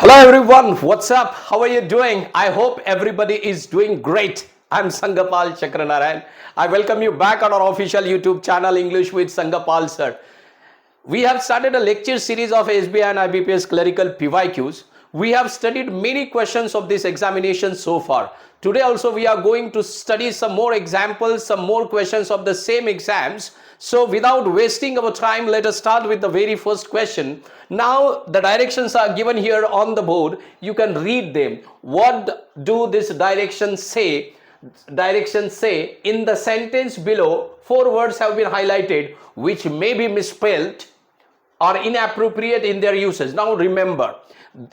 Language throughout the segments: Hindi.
Hello everyone, what's up? How are you doing? I hope everybody is doing great. I'm Sangapal Chakranarayan. I welcome you back on our official YouTube channel English with Sangapal sir. We have started a lecture series of SBI and IBPS clerical PYQs. We have studied many questions of this examination so far. Today also we are going to study some more examples, some more questions of the same exams. So without wasting our time, let us start with the very first question. Now the directions are given here on the board. You can read them. What do this directions say? Directions say in the sentence below, 4 words have been highlighted which may be misspelled or inappropriate in their usage. Now remember,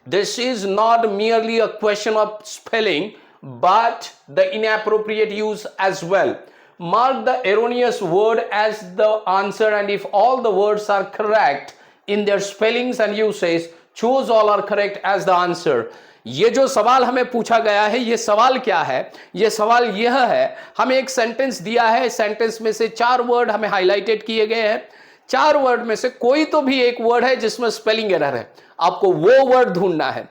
this is not merely a question of spelling, but the inappropriate use as well. Mark the erroneous word as the answer, and if all the words are correct in their spellings and usage, choose all are correct as the answer. ये जो सवाल हमें पूछा गया है, ये सवाल क्या है? ये सवाल यह है, हमें एक सेंटेंस दिया है, सेंटेंस में से 4 वर्ड हमें हाईलाइटेड किए गए हैं. 4 वर्ड में से कोई तो भी एक वर्ड है जिसमें स्पेलिंग एरर है. आपको वो वर्ड ढूंढना है.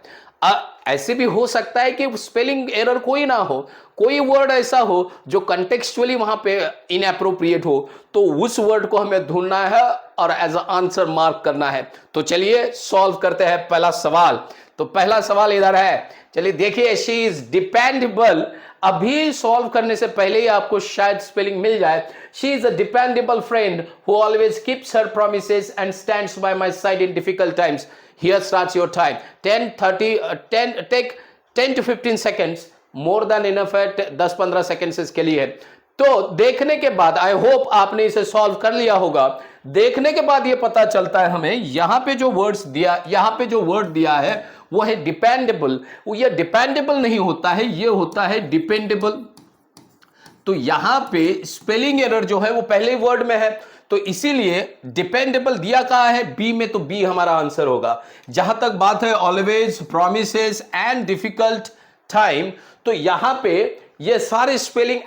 ऐसे भी हो सकता है कि स्पेलिंग एरर कोई ना हो, कोई वर्ड ऐसा हो जो कंटेक्चुअली वहां पे इनएप्रोप्रिएट हो, तो उस वर्ड को हमें ढूंढना है और एज अ आंसर मार्क करना है. तो चलिए सॉल्व करते हैं पहला सवाल. तो पहला सवाल इधर है, चलिए देखिए. She is dependable. अभी सॉल्व करने से पहले ही आपको शायद स्पेलिंग मिल जाए. She is a dependable friend who always keeps her promises and stands by my side in difficult times. Here starts your time. 10 take 10 to 15 seconds. More than enough है. 10-15 seconds इसके लिए है. तो देखने के बाद आई होप आपने इसे सॉल्व कर लिया होगा. देखने के बाद ये पता चलता है हमें, यहां पे जो वर्ड्स दिया, यहां पे जो वर्ड दिया है वो है डिपेंडेबल. ये डिपेंडेबल नहीं होता है, ये होता है डिपेंडेबल. तो यहां पे स्पेलिंग एरर जो है वो पहले वर्ड में है, तो इसीलिए डिपेंडेबल दिया कहा है बी में, तो बी हमारा आंसर होगा. जहां तक बात है always, promises and difficult time, तो यहां पे ये सारे स्पेलिंग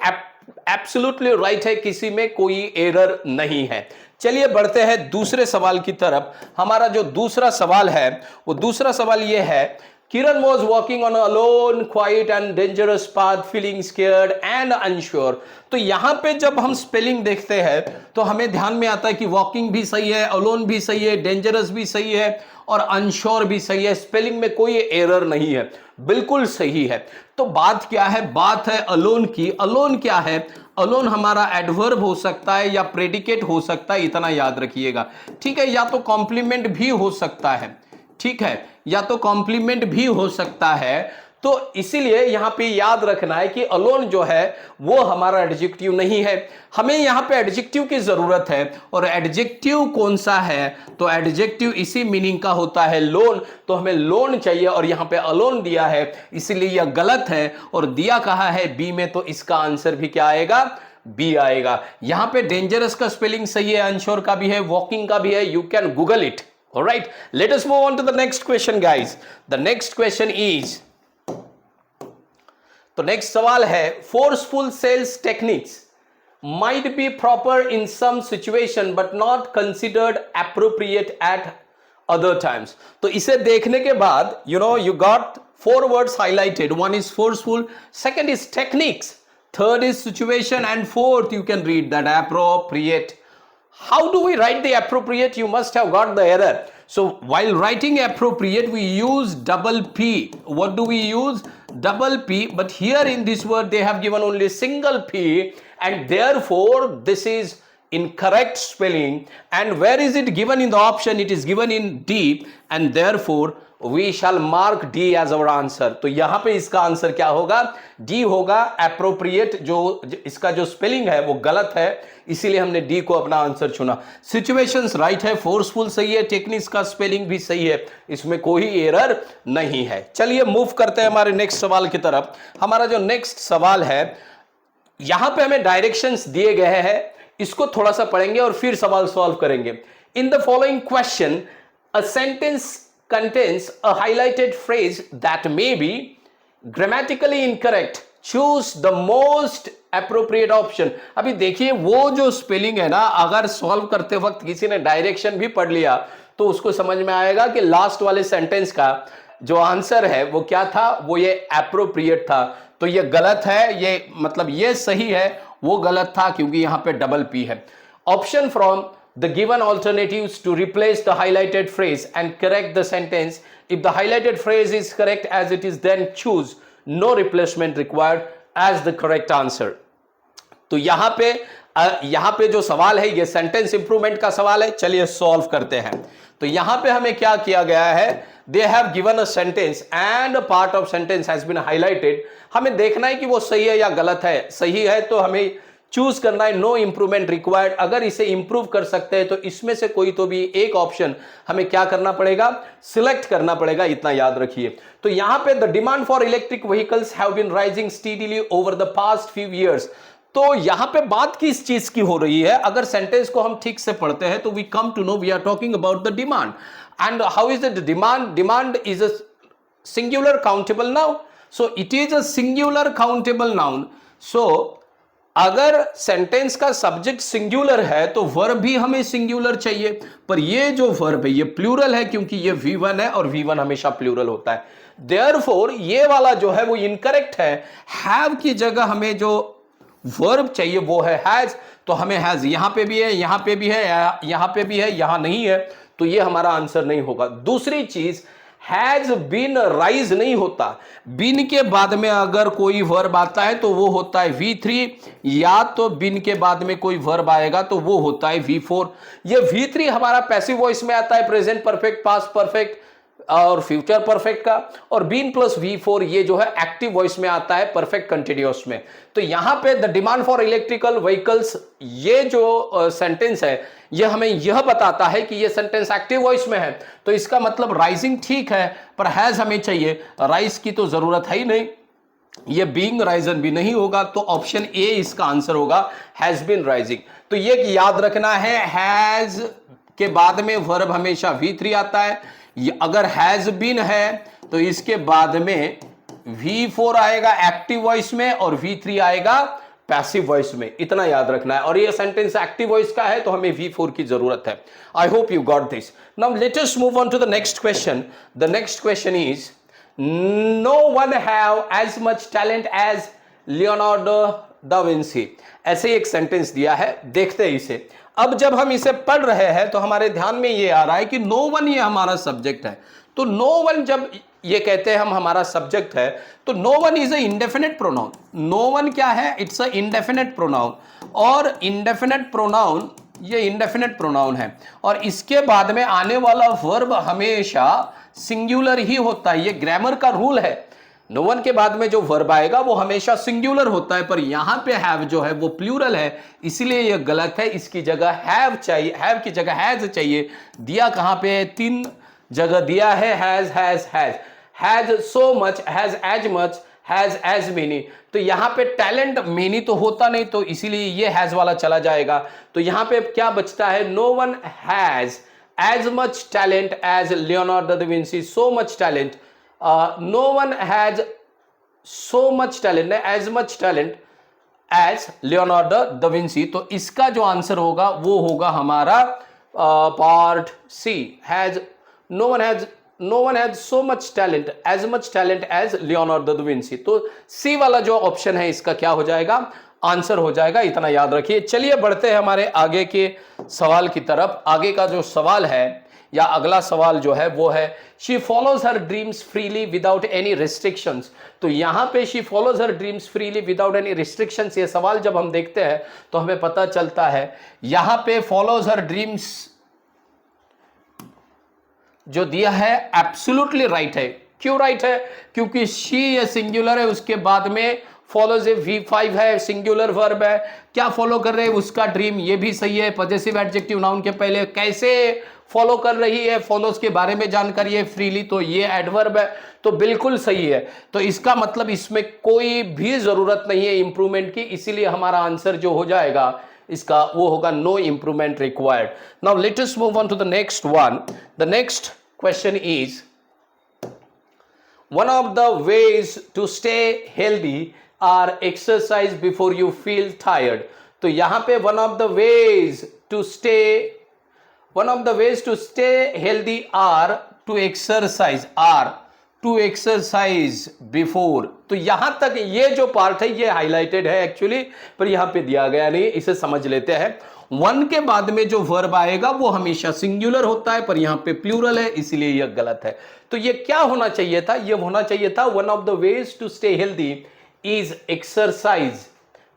एब्सोल्युटली राइट है, किसी में कोई एरर नहीं है. चलिए बढ़ते हैं दूसरे सवाल की तरफ. हमारा जो दूसरा सवाल है वो दूसरा सवाल ये है, Kiran was walking on a alone, quiet and dangerous path, feeling scared and unsure. तो यहां पे जब हम स्पेलिंग देखते हैं तो हमें ध्यान में आता है कि वॉकिंग भी सही है, अलोन भी सही है, डेंजरस भी सही है और अनश्योर भी सही है. स्पेलिंग में कोई एरर नहीं है, बिल्कुल सही है. तो बात क्या है? बात है अलोन की. अलोन क्या है? अलोन हमारा एडवर्ब हो सकता है या प्रेडिकेट हो सकता है, इतना याद रखिएगा. ठीक है, या तो कॉम्प्लीमेंट भी हो सकता है. ठीक है, या तो कॉम्प्लीमेंट भी हो सकता है. तो इसीलिए यहां पे याद रखना है कि अलोन जो है वो हमारा एडजेक्टिव नहीं है. हमें यहां पे एडजेक्टिव की जरूरत है, और एडजेक्टिव कौन सा है? तो एडजेक्टिव इसी मीनिंग का होता है लोन. तो हमें लोन चाहिए और यहां पे अलोन दिया है, इसीलिए यह गलत है. और दिया कहा है बी में, तो इसका आंसर भी क्या आएगा? बी आएगा. यहां पे डेंजरस का स्पेलिंग सही है, अनश्योर का भी है, वॉकिंग का भी है. You can Google it. All right, let us move on to the next question, guys. The next question is, तो next सवाल है, forceful sales techniques might be proper in some situation but not considered appropriate at other times. तो इसे देखने के बाद you got 4 words highlighted. One is forceful, second is techniques, third is situation, and fourth you can read that appropriate. How do we write the appropriate? You must have got the error. So while writing appropriate, we use double P. What do we use? Double P. But here in this word, they have given only single P, and therefore this is incorrect spelling. And where is it given in the option? It is given in D, and therefore we shall mark D as our answer. तो यहां पे इसका आंसर क्या होगा? D होगा. appropriate जो इसका जो स्पेलिंग है वो गलत है, इसीलिए हमने D को अपना आंसर चुना. सिचुएशंस राइट है, फोर्सफुल सही है, टेक्निक्स का स्पेलिंग भी सही है, इसमें कोई एरर नहीं है. चलिए मूव करते हैं हमारे नेक्स्ट सवाल की तरफ. हमारा जो नेक्स्ट सवाल है, यहां पे हमें डायरेक्शंस दिए गए हैं, इसको थोड़ा सा पढ़ेंगे और फिर सवाल सॉल्व करेंगे. In the following question a sentence contains a highlighted phrase that may be grammatically incorrect. Choose the most appropriate option. अभी देखिए, वो जो स्पेलिंग है ना, अगर सॉल्व करते वक्त किसी ने डायरेक्शन भी पढ़ लिया तो उसको समझ में आएगा कि लास्ट वाले सेंटेंस का जो आंसर है वो क्या था, वो ये एप्रोप्रिएट था। तो ये गलत है, ये मतलब ये सही है, वो गलत था क्योंकि यहां पे डबल पी है। Option from the given alternatives to replace the highlighted phrase and correct the sentence. If the highlighted phrase is correct as it is, then choose no replacement required as the correct answer. तो यहां पे जो सवाल है ये सेंटेंस इंप्रूवमेंट का सवाल है। चलिए सॉल्व करते हैं। तो यहां पे हमें क्या किया गया है, they have given a sentence and a part of sentence has been highlighted. हमें देखना है कि वो सही है या गलत है। सही है तो हमें चूज करना है नो इंप्रूवमेंट रिक्वायर्ड। अगर इसे इंप्रूव कर सकते हैं तो इसमें से कोई तो भी एक ऑप्शन हमें क्या करना पड़ेगा, सिलेक्ट करना पड़ेगा, इतना याद रखिए। तो यहां पे the demand for electric vehicles have been rising steadily over the past few years. तो यहां पे बात किस चीज की हो रही है, अगर सेंटेंस को हम ठीक से पढ़ते हैं तो we come to know we are talking about the demand. And how is the demand is a singular countable noun, so it is a singular countable noun. So अगर सेंटेंस का सब्जेक्ट सिंगुलर है तो वर्ब भी हमें सिंगुलर चाहिए, पर ये जो वर्ब है ये प्लूरल है क्योंकि ये V1 है और V1 हमेशा प्लूरल होता है। देयरफॉर ये वाला जो है वो इनकरेक्ट है। हैव की जगह हमें जो वर्ब चाहिए वो है हैज, तो हमें हैज यहां पे भी है, यहां पे भी है, यहां पे भी है, यहां नहीं है, तो ये हमारा आंसर नहीं होगा। दूसरी चीज, हैज बीन राइज नहीं होता। बीन के बाद में अगर कोई वर्ब आता है तो वो होता है V3, या तो बीन के बाद में कोई वर्ब आएगा तो वो होता है V4। ये V3 हमारा पैसिव वॉइस में आता है, प्रेजेंट परफेक्ट, पास्ट परफेक्ट और फ्यूचर परफेक्ट का, और बीन प्लस V4 ये जो है एक्टिव वॉइस में आता है, परफेक्ट कंटिन्यूअस में। तो यहां पे the demand for electrical vehicles, ये जो सेंटेंस है ये हमें यह बताता है कि ये सेंटेंस एक्टिव वॉइस में है, तो इसका मतलब राइजिंग ठीक है, पर हैज हमें चाहिए, राइज की तो जरूरत है ही नहीं, ये बीइंग राइजन भी नहीं होगा, तो ऑप्शन ए इसका आंसर होगा, हैज बीन राइजिंग। तो ये याद रखना है, हैज के बाद में वर्ब हमेशा V3 आता है। अगर हैज बीन है तो इसके बाद में V4 आएगा एक्टिव वॉइस में और V3 आएगा पैसिव वॉइस में, इतना याद रखना है। और ये सेंटेंस एक्टिव वॉइस का है तो हमें V4 की जरूरत है। I hope you got this. Now let us move on to the next question. The next question is, no one have as much talent as Leonardo da Vinci. ऐसे एक सेंटेंस दिया है, देखते हैं इसे। अब जब हम इसे पढ़ रहे हैं तो हमारे ध्यान में ये आ रहा है कि नो वन ये हमारा सब्जेक्ट है। तो नो वन जब ये कहते हैं हम हमारा सब्जेक्ट है, तो no one is a indefinite pronoun. No one क्या है, इट्स अ इंडेफिनिट प्रोनाउन, और इंडेफिनिट प्रोनाउन ये इंडेफिनिट प्रोनाउन है, और इसके बाद में आने वाला वर्ब हमेशा सिंगुलर ही होता है। ये ग्रामर का रूल है, नो वन के बाद में जो वर्ब आएगा वो हमेशा सिंगुलर होता है, पर यहां पे हैव जो है वो प्लूरल है, इसलिए ये गलत है। इसकी जगह हैव चाहिए, हैव की जगह हैज चाहिए। दिया कहां पे है, 3 जगह दिया है, has has has, has so much, has as much, has as many. तो यहां पे टैलेंट मेनी तो होता नहीं, तो इसीलिए ये हैज वाला चला जाएगा। तो यहां पे क्या बचता है, no one has as much talent as Leonardo da Vinci, so much talent. no one has so much talent, as much talent as Leonardo da Vinci। तो इसका जो आंसर होगा वो होगा हमारा part C, has no one has so much talent, as much talent as Leonardo da Vinci। तो सी वाला जो ऑप्शन है इसका क्या हो जाएगा, आंसर हो जाएगा, इतना याद रखिए। चलिए बढ़ते हैं हमारे आगे के सवाल की तरफ। आगे का जो सवाल है या अगला सवाल जो है वो है, she follows her dreams freely without any restrictions. तो यहां पे she follows her dreams freely without any restrictions, ये सवाल जब हम देखते हैं तो हमें पता चलता है यहां पे फॉलोज हर ड्रीम्स जो दिया है एब्सोल्युटली राइट है। क्यों राइट है, क्योंकि शी ये सिंगुलर है, उसके बाद में फॉलोज ए V5 है, सिंगुलर वर्ब है, क्या फॉलो कर रहे हैं उसका ड्रीम, ये भी सही है, पॉजेसिव एडजेक्टिव नाउन के पहले। कैसे फॉलो कर रही है, फॉलोज के बारे में जानकारी है, फ्रीली, तो ये एडवर्ब है, तो बिल्कुल सही है। तो इसका मतलब इसमें कोई भी जरूरत नहीं है इंप्रूवमेंट की, इसीलिए हमारा आंसर जो हो जाएगा इसका वो होगा no improvement required. Now let us move on to the next one. The next question is, one of the ways to stay healthy are exercise before you feel tired। तो यहां पे one of the ways to stay healthy are to exercise, are to exercise before. तो यहां तक ये जो पार्ट है ये हाईलाइटेड है एक्चुअली, पर यहां पे दिया गया नहीं, इसे समझ लेते हैं। वन के बाद में जो वर्ब आएगा वो हमेशा सिंगुलर होता है, पर यहां पे प्लूरल है, इसलिए यह गलत है। तो ये क्या होना चाहिए था? ये होना चाहिए था one of the ways to stay healthy is exercise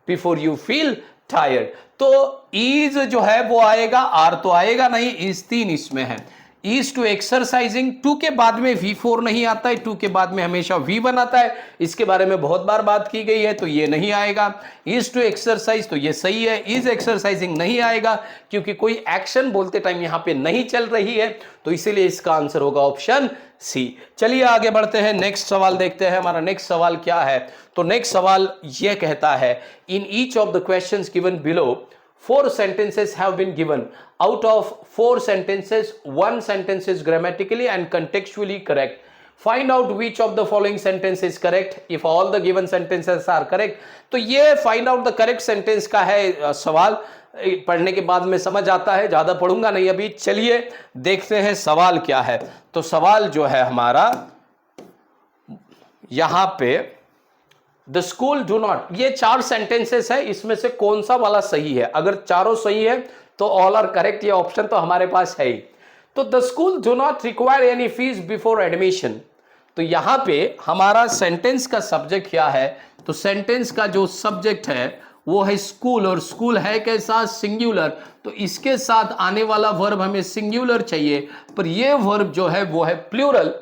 before you feel tired. तो इज जो है वो आएगा, आर तो आएगा नहीं, इज 3 इसमें है। इज टू एक्सरसाइजिंग, टू के बाद में V4 नहीं आता है, टू के बाद में हमेशा V1 आता है, इसके बारे में बहुत बार बात की गई है, तो ये नहीं आएगा। इज टू एक्सरसाइज तो ये सही है, इज एक्सरसाइजिंग नहीं आएगा क्योंकि कोई एक्शन बोलते टाइम यहां पे नहीं चल रही है, तो इसीलिए इसका आंसर होगा ऑप्शन सी। चलिए आगे बढ़ते हैं, नेक्स्ट सवाल देखते हैं। हमारा नेक्स्ट सवाल क्या है? तो नेक्स्ट सवाल यह कहता है, in each of the questions given below 4 sentences have been given. Out of 4 sentences, 1 sentence is grammatically and contextually correct. Find out which of the following sentence is correct. If all the given sentences are correct, तो ये find out the correct sentence का है सवाल। पढ़ने के बाद में समझ आता है, ज़्यादा पढ़ूंगा नहीं अभी। चलिए देखते हैं सवाल क्या है। तो सवाल जो है हमारा यहाँ पे, द स्कूल डू नॉट, ये 4 सेंटेंसेस है, इसमें से कौन सा वाला सही है? अगर चारों सही है तो ऑल आर करेक्ट, ये ऑप्शन तो हमारे पास है ही। तो the school do not require any fees before admission, तो यहां पे हमारा सेंटेंस का सब्जेक्ट क्या है? तो सेंटेंस का जो सब्जेक्ट है वो है स्कूल, और स्कूल है कैसा? सिंगुलर, तो इसके साथ आने वाला वर्ब हमें सिंगुलर चाहिए, पर ये वर्ब जो है वो है प्लूरल,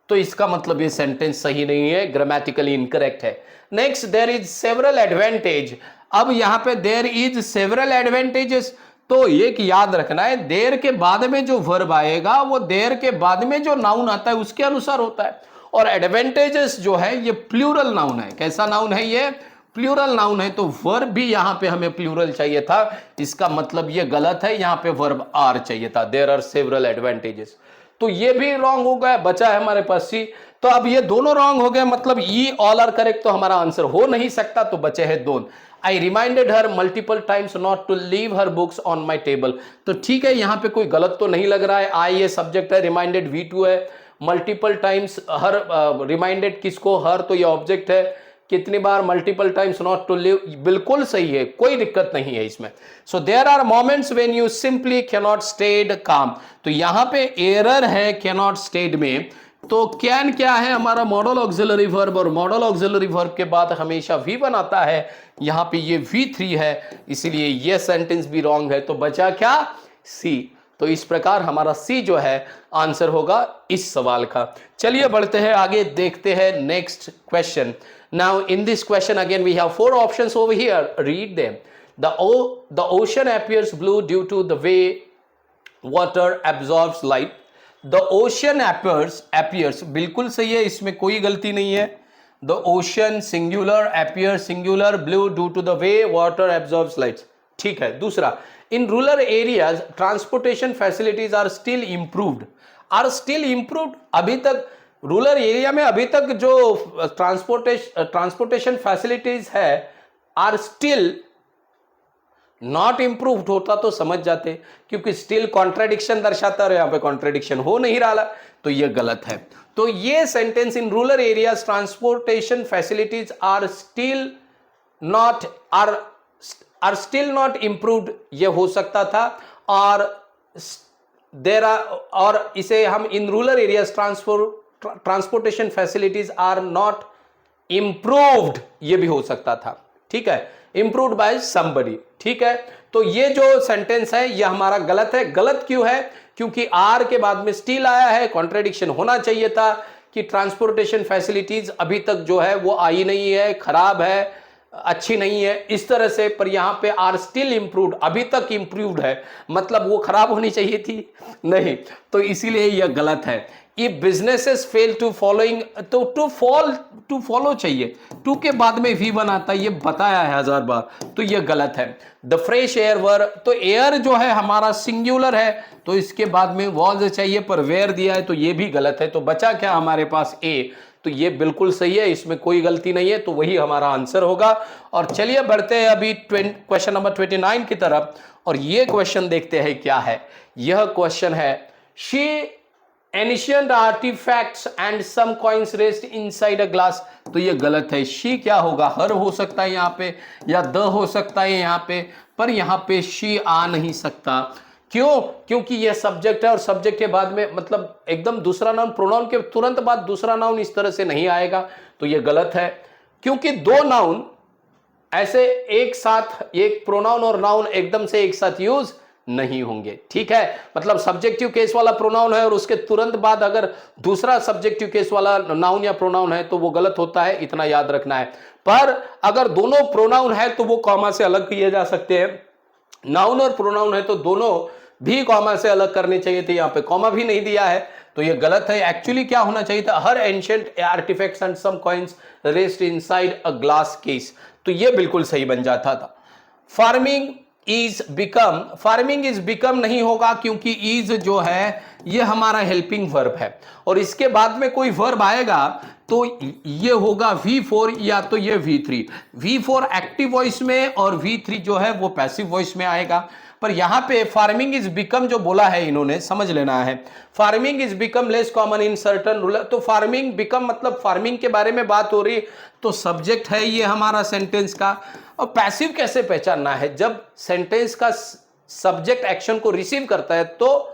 तो इसका मतलब ये सेंटेंस सही नहीं है, ग्रामेटिकली इनकरेक्ट है। Next, there is several advantage. अब यहां पे देयर इज सेवरल एडवांटेजेस, तो एक याद रखना है, देयर के बाद में जो वर्ब आएगा वो देयर के बाद में जो नाउन आता है उसके अनुसार होता है, और एडवांटेजेस जो है ये प्लूरल नाउन है। कैसा नाउन है? ये प्लूरल नाउन है, तो वर्ब भी यहां पे हमें प्लूरल चाहिए था, इसका मतलब ये गलत है, यहां पे वर्ब आर चाहिए था। देयर आर सेवरल एडवांटेजेस, तो ये भी रॉन्ग हो गया, बचा है हमारे पास सी। तो अब ये दोनों रॉन्ग हो गए, मतलब ई ऑल आर करेक्ट, तो हमारा आंसर हो नहीं सकता, तो बचे हैं दोनों। I reminded her multiple times not to leave her books on my table, तो ठीक है, यहां पे कोई गलत तो नहीं लग रहा है। आई ये सब्जेक्ट है, रिमाइंडेड V2 है, मल्टीपल टाइम्स हर, रिमाइंडेड किसको? हर, तो ये ऑब्जेक्ट है। कितनी बार? Multiple times not to leave, बिल्कुल सही है, कोई दिक्कत नहीं है इसमें। So there are moments when you simply cannot stay calm, तो यहां पे एरर है कैनॉट स्टेड में। तो कैन क्या है? हमारा मॉडल ऑक्सिलरी वर्ब, और मॉडल ऑक्सिलरी वर्ब के बाद हमेशा V1 आता है, यहां पे ये V3 है, इसलिए ये सेंटेंस भी रॉन्ग है, तो बचा क्या? सी। तो इस प्रकार हमारा सी जो है आंसर होगा इस सवाल का। चलिए बढ़ते हैं आगे, देखते हैं next question. Now in this question again we have 4 options over here, read them. The ocean appears blue due to the way water absorbs light. The ocean appears बिल्कुल सही है, इसमें कोई गलती नहीं है। The ocean singular, appear singular, blue due to the way water absorbs lights, ठीक है। दूसरा, in rural areas transportation facilities are still improved. Are still improved, अभी तक रूरल एरिया में अभी तक जो ट्रांसपोर्टेशन फैसिलिटीज है आर स्टिल नॉट इंप्रूव्ड होता तो समझ जाते, क्योंकि स्टिल कॉन्ट्रेडिक्शन दर्शाता है, यहां पे कॉन्ट्रेडिक्शन हो नहीं रहा, तो ये गलत है। तो ये sentence in rural areas transportation facilities are still not improved, ये हो सकता था। और देर आर, और इसे हम in rural areas transportation facilities are not improved, ये भी हो सकता था, ठीक है। इंप्रूव्ड बाय समबडी, ठीक है। तो ये जो सेंटेंस है ये हमारा गलत है। गलत क्यों है? क्योंकि आर के बाद में स्टिल आया है, कॉन्ट्रेडिक्शन होना चाहिए था कि ट्रांसपोर्टेशन फैसिलिटीज अभी तक जो है वो आई नहीं है, खराब है, अच्छी नहीं है, इस तरह से। पर यहां पे आर स्टिल इंप्रूव्ड, अभी तक इंप्रूव्ड है, मतलब वो खराब होनी चाहिए थी नहीं, तो इसीलिए यह गलत है। If businesses fail to following, तो टू फॉलो चाहिए, टू के बाद में V1 आता है, ये बताया है 1000 बार, तो ये गलत है। द फ्रेश एयर वर, तो एयर जो है हमारा सिंगुलर है, तो इसके बाद में वॉज चाहिए, पर वेयर दिया है, तो ये भी गलत है। तो बचा क्या हमारे पास? ए, तो ये बिल्कुल सही है, इसमें कोई गलती नहीं है, तो वही हमारा आंसर होगा। और चलिए बढ़ते हैं अभी क्वेश्चन नंबर 29 की तरफ, और ये क्वेश्चन देखते हैं क्या है। यह क्वेश्चन है, she ancient artifacts and some coins rest inside a glass, तो ये गलत है। शी क्या होगा, हर हो सकता है यहाँ पे, या द हो सकता है यहाँ पे, पर यहाँ पे शी आ नहीं सकता। क्यों? क्योंकि ये सब्जेक्ट है और सब्जेक्ट के बाद में मतलब एकदम दूसरा नाउन, प्रोनाउन के तुरंत बाद दूसरा नाउन इस तरह से नहीं आएगा, तो ये गलत है। क्योंकि दो नाउन ऐसे एक साथ, एक प्रोनाउन और नाउन एकदम से एक साथ यूज नहीं होंगे, ठीक है। मतलब सब्जेक्टिव केस वाला प्रोनाउन है और उसके तुरंत बाद अगर दूसरा सब्जेक्टिव केस वाला नाउन या प्रोनाउन है तो वो गलत होता है, इतना याद रखना है। पर अगर दोनों प्रोनाउन है तो वो कॉमा से अलग किए जा सकते हैं, नाउन और प्रोनाउन है तो दोनों भी कॉमा से अलग करने चाहिए थे, यहाँ पे कॉमा भी नहीं दिया है तो ये गलत है। एक्चुअली क्या होना चाहिए था, her ancient artifacts and some coins rest inside a glass case, तो ये बिल्कुल सही बन जाता था। फार्मिंग इज बिकम नहीं होगा क्योंकि इज जो है ये हमारा हेल्पिंग वर्ब है और इसके बाद में कोई वर्ब आएगा तो ये होगा V4 या तो ये V3। V4 एक्टिव वॉइस में और V3 जो है वो पैसिव वॉइस में आएगा। पर यहां पे फार्मिंग इज बिकम जो बोला है इन्होंने, समझ लेना है, farming is become less common in certain rural, तो फार्मिंग बिकम मतलब फार्मिंग के बारे में बात हो रही, तो सब्जेक्ट है ये हमारा सेंटेंस का। और पैसिव कैसे पहचानना है, जब सेंटेंस का सब्जेक्ट एक्शन को रिसीव करता है तो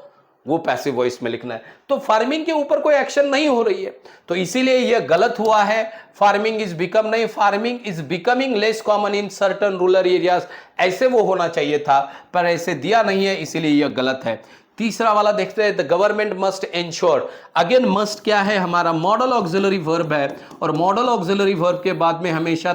वो पैसिव वॉइस में लिखना है, तो फार्मिंग के ऊपर कोई एक्शन नहीं हो रही है, तो इसीलिए ये गलत हुआ है। फार्मिंग इज बिकम नहीं, farming is becoming less common in certain rural areas, ऐसे वो होना चाहिए था पर ऐसे दिया नहीं है, इसीलिए यह गलत है। तीसरा वाला देखते हैं, the government must ensure. Again must क्या है, हमारा मॉडल ऑक्सिलरी वर्ब है और मॉडल ऑक्सिलरी वर्ब के बाद में हमेशा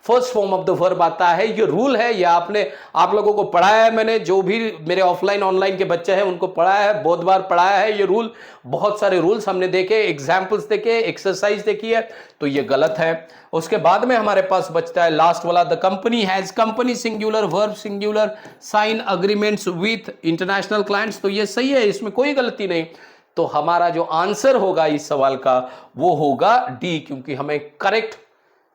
first form of the verb आता है। ये रूल है, ये आप लोगों को पढ़ाया है मैंने, जो भी मेरे ऑफलाइन ऑनलाइन के बच्चे हैं उनको पढ़ाया है, बहुत बार पढ़ाया है ये रूल, बहुत सारे रूल्स हमने देखे, एग्जाम्पल्स देखे, एक्सरसाइज देखी है, तो ये गलत है। उसके बाद में हमारे पास बचता है लास्ट वाला, the company has, company singular, verb singular, sign agreements with international clients, तो ये सही है, इसमें कोई गलती नहीं। तो हमारा जो आंसर होगा इस सवाल का वो होगा डी, क्योंकि हमें करेक्ट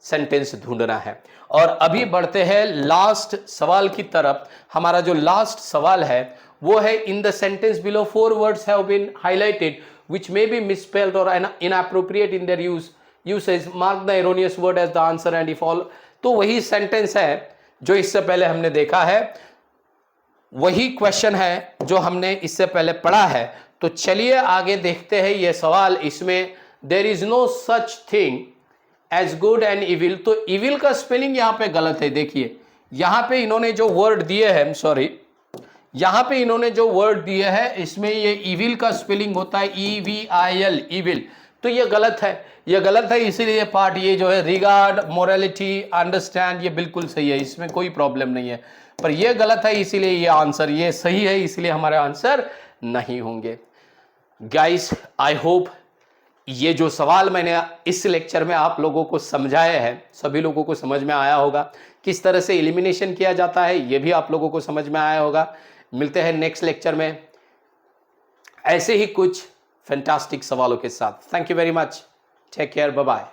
सेंटेंस ढूंढना है। और अभी बढ़ते हैं लास्ट सवाल की तरफ। हमारा जो लास्ट सवाल है वो है, in the sentence below 4 words have been highlighted which may be misspelled और inappropriate in their usage, mark the erroneous word as the answer and if all. तो वही सेंटेंस है जो इससे पहले हमने देखा है, वही क्वेश्चन है जो हमने इससे पहले पढ़ा है। तो चलिए आगे देखते हैं ये सवाल। इसमें there is no such thing as good and evil, तो इविल का स्पेलिंग यहां पे गलत है। देखिए यहां पे इन्होंने जो वर्ड दिए हैं, सॉरी, यहां पे इन्होंने जो वर्ड दिए हैं इसमें ये इविल का स्पेलिंग होता है EVIL, इविल, तो ये गलत है, ये गलत है। इसीलिए पार्ट ये जो है रिगार्ड, मोरालिटी, अंडरस्टैंड, ये बिल्कुल सही है, इसमें कोई प्रॉब्लम नहीं है, पर ये गलत है, इसीलिए ये आंसर ये सही है, इसलिए हमारे आंसर नहीं होंगे। गाइस आई होप ये जो सवाल मैंने इस लेक्चर में आप लोगों को समझाया है, सभी लोगों को समझ में आया होगा। किस तरह से एलिमिनेशन किया जाता है ये भी आप लोगों को समझ में आया होगा। मिलते हैं नेक्स्ट लेक्चर में ऐसे ही कुछ फैंटास्टिक सवालों के साथ। Thank you very much, take care, bye bye.